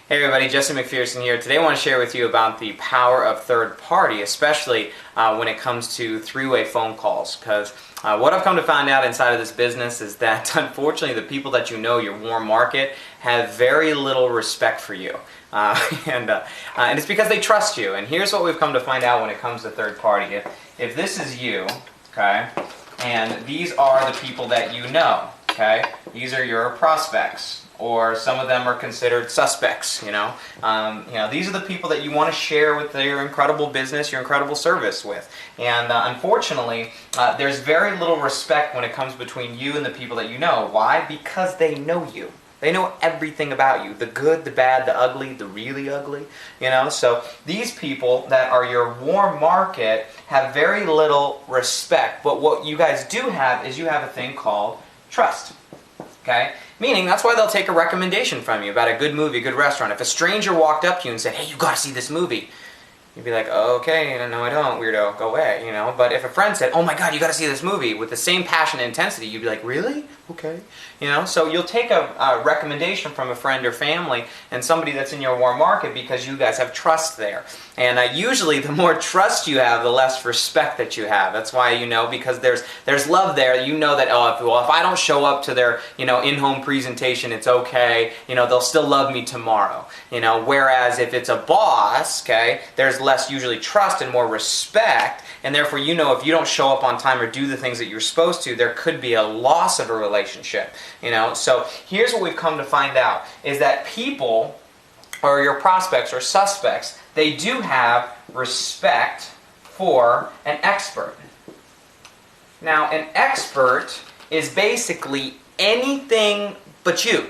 Hey everybody, Jesse McPherson here. Today I want to share with you about the power of third party, especially when it comes to three-way phone calls. Because what I've come to find out inside of this business is that unfortunately the people that you know, your warm market, have very little respect for you. And it's because they trust you. And here's what we've come to find out when it comes to third party. If this is you, okay, and these are the people that you know, okay, these are your prospects. Or some of them are considered suspects, these are the people that you want to share with your incredible business, your incredible service with. And unfortunately, there's very little respect when it comes between you and the people that you know. Why? Because they know you. They know everything about you, the good, the bad, the ugly, the really ugly, So these people that are your warm market have very little respect. But what you guys do have is you have a thing called trust. Okay? Meaning, that's why they'll take a recommendation from you about a good movie, a good restaurant. If a stranger walked up to you and said, hey, you gotta see this movie, you'd be like, oh, okay, no I don't, weirdo, go away, But if a friend said, oh my God, you gotta see this movie with the same passion and intensity, you'd be like, really? Okay. So you'll take a recommendation from a friend or family and somebody that's in your warm market because you guys have trust there. And usually the more trust you have, the less respect that you have. That's why, because there's love there. You know that, if I don't show up to their, in-home presentation, it's okay. They'll still love me tomorrow. Whereas if it's a boss, okay, there's less usually trust and more respect. And therefore, if you don't show up on time or do the things that you're supposed to, there could be a loss of a relationship. So here's what we've come to find out, is that people, or your prospects or suspects, they do have respect for an expert. Now, an expert is basically anything but you,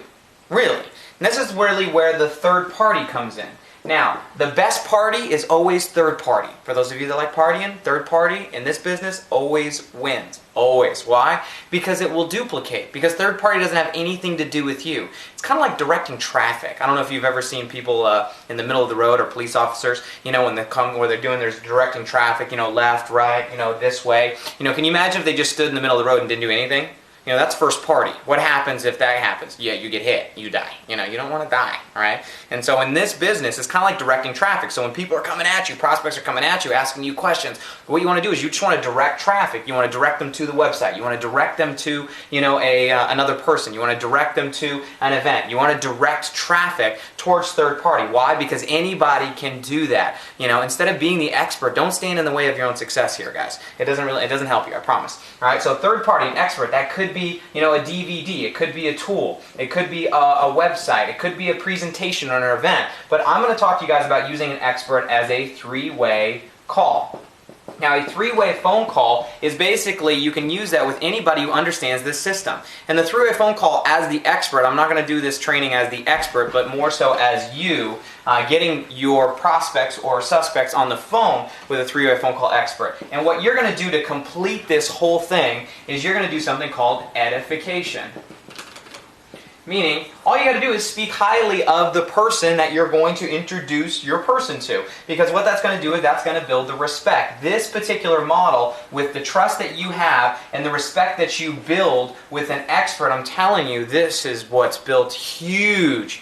really. And this is really where the third party comes in. Now, the best party is always third party. For those of you that like partying, third party in this business always wins. Always. Why? Because it will duplicate. Because third party doesn't have anything to do with you. It's kind of like directing traffic. I don't know if you've ever seen people in the middle of the road, or police officers, when they come where they're doing, there's directing traffic, left, right, this way. Can you imagine if they just stood in the middle of the road and didn't do anything? That's first party. What happens if that happens? Yeah, you get hit. You die. You don't want to die, all right? And so in this business, it's kind of like directing traffic. So when people are coming at you, prospects are coming at you, asking you questions, what you want to do is you just want to direct traffic. You want to direct them to the website. You want to direct them to, another person. You want to direct them to an event. You want to direct traffic towards third party. Why? Because anybody can do that. Instead of being the expert, don't stand in the way of your own success here, guys. It doesn't help you, I promise. All right? So third party, an expert, that could be a DVD, it could be a tool, it could be a website, it could be a presentation or an event. But I'm going to talk to you guys about using an expert as a three-way call. Now, a three-way phone call is basically, you can use that with anybody who understands this system. And the three-way phone call as the expert, I'm not going to do this training as the expert, but more so as you getting your prospects or suspects on the phone with a three-way phone call expert. And what you're going to do to complete this whole thing is you're going to do something called edification. Meaning, all you got to do is speak highly of the person that you're going to introduce your person to. Because what that's going to do is that's going to build the respect. This particular model, with the trust that you have and the respect that you build with an expert, I'm telling you, this is what's built huge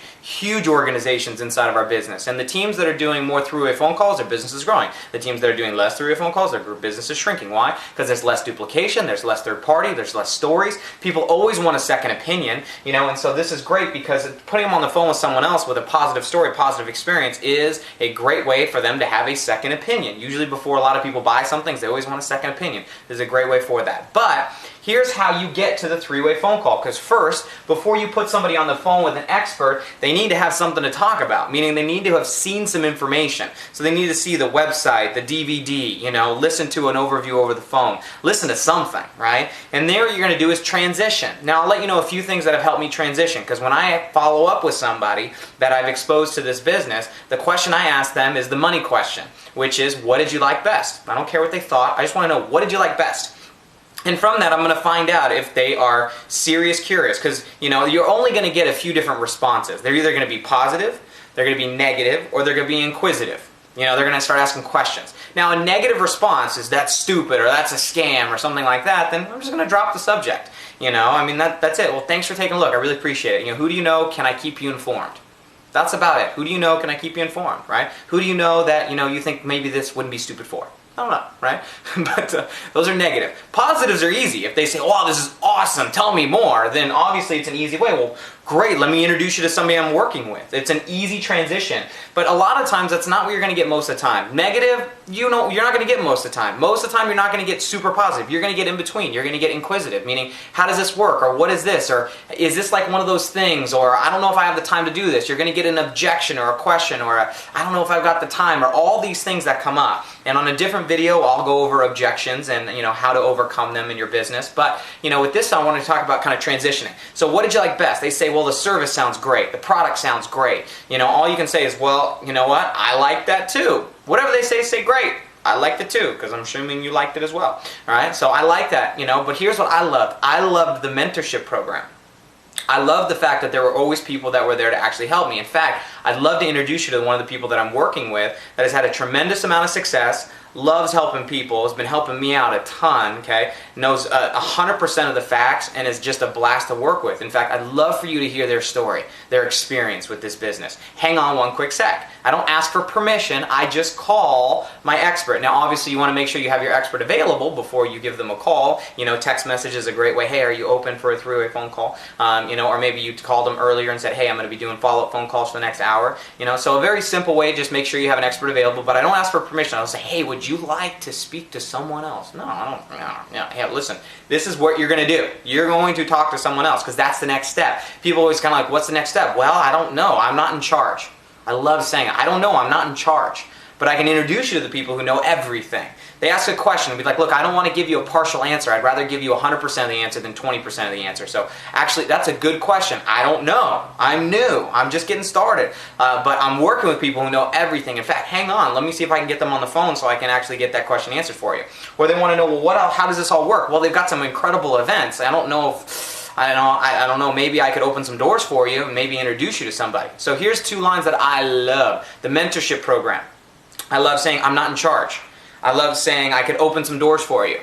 organizations inside of our business. And the teams that are doing more three-way phone calls, their business is growing. The teams that are doing less three-way phone calls, their business is shrinking. Why? Because there's less duplication, there's less third party, there's less stories. People always want a second opinion, and so this is great because putting them on the phone with someone else with a positive story, positive experience is a great way for them to have a second opinion. Usually before a lot of people buy something, they always want a second opinion. This is a great way for that. But here's how you get to the three-way phone call. Because first, before you put somebody on the phone with an expert, they need to have something to talk about. Meaning they need to have seen some information. So they need to see the website, the DVD, listen to an overview over the phone. Listen to something, right? And there what you're going to do is transition. Now I'll let you know a few things that have helped me transition. Because when I follow up with somebody that I've exposed to this business, the question I ask them is the money question. Which is, what did you like best? I don't care what they thought. I just want to know, what did you like best? And from that, I'm going to find out if they are serious curious. Because, you're only going to get a few different responses. They're either going to be positive, they're going to be negative, or they're going to be inquisitive. They're going to start asking questions. Now, a negative response is, that's stupid, or that's a scam, or something like that, then I'm just going to drop the subject. That's it. Well, thanks for taking a look. I really appreciate it. Who do you know? Can I keep you informed? That's about it. Who do you know? Can I keep you informed, right? Who do you know that, you think maybe this wouldn't be stupid for? I don't know, right? But those are negative. Positives are easy. If they say, "Oh, this is awesome, tell me more," then obviously it's an easy way. Well, great, let me introduce you to somebody I'm working with. It's an easy transition. But a lot of times that's not what you're going to get most of the time. Negative, you're not going to get most of the time. Most of the time you're not going to get super positive. You're going to get in between. You're going to get inquisitive, meaning, how does this work? Or what is this? Or is this like one of those things? Or I don't know if I have the time to do this. You're going to get an objection or a question or I don't know if I've got the time, or all these things that come up. And on a different video, I'll go over objections and how to overcome them in your business. But with this, I want to talk about kind of transitioning. So what did you like best? They say, well, the service sounds great. The product sounds great. All you can say is, well, you know what? I like that too. Whatever they say great. I liked it too, because I'm assuming you liked it as well. All right? So I like that, but here's what I loved. I loved the mentorship program. I love the fact that there were always people that were there to actually help me. In fact, I'd love to introduce you to one of the people that I'm working with that has had a tremendous amount of success, loves helping people, has been helping me out a ton, okay, knows 100% of the facts, and is just a blast to work with. In fact, I'd love for you to hear their story, their experience with this business. Hang on one quick sec. I don't ask for permission, I just call my expert. Now, obviously, you want to make sure you have your expert available before you give them a call. Text message is a great way. Hey, are you open for a three-way phone call? Or maybe you called them earlier and said, hey, I'm going to be doing follow-up phone calls for the next hour. So a very simple way, just make sure you have an expert available, but I don't ask for permission. I'll say, hey, would you like to speak to someone else? No, I don't. No. Hey, listen, this is what you're going to do. You're going to talk to someone else, because that's the next step. People always kind of like, what's the next step? Well, I don't know. I'm not in charge. I love saying it. I don't know. I'm not in charge. But I can introduce you to the people who know everything. They ask a question and be like, look, I don't want to give you a partial answer. I'd rather give you 100% of the answer than 20% of the answer. So actually, that's a good question. I don't know. I'm new. I'm just getting started. But I'm working with people who know everything. In fact, hang on. Let me see if I can get them on the phone so I can actually get that question answered for you. Or they want to know, well, how does this all work? Well, they've got some incredible events. I don't know, maybe I could open some doors for you and maybe introduce you to somebody. So here's two lines that I love. The mentorship program. I love saying, I'm not in charge. I love saying I could open some doors for you.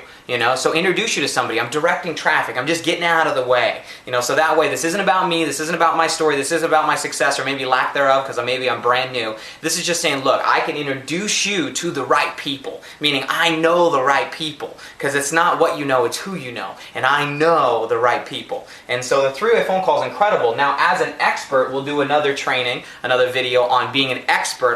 So introduce you to somebody. I'm directing traffic. I'm just getting out of the way. So that way, this isn't about me. This isn't about my story. This isn't about my success or maybe lack thereof, because maybe I'm brand new. This is just saying, look, I can introduce you to the right people, meaning I know the right people, because it's not what you know, it's who you know, and I know the right people. And so the three-way phone call is incredible. Now, as an expert, we'll do another training, another video on being an expert on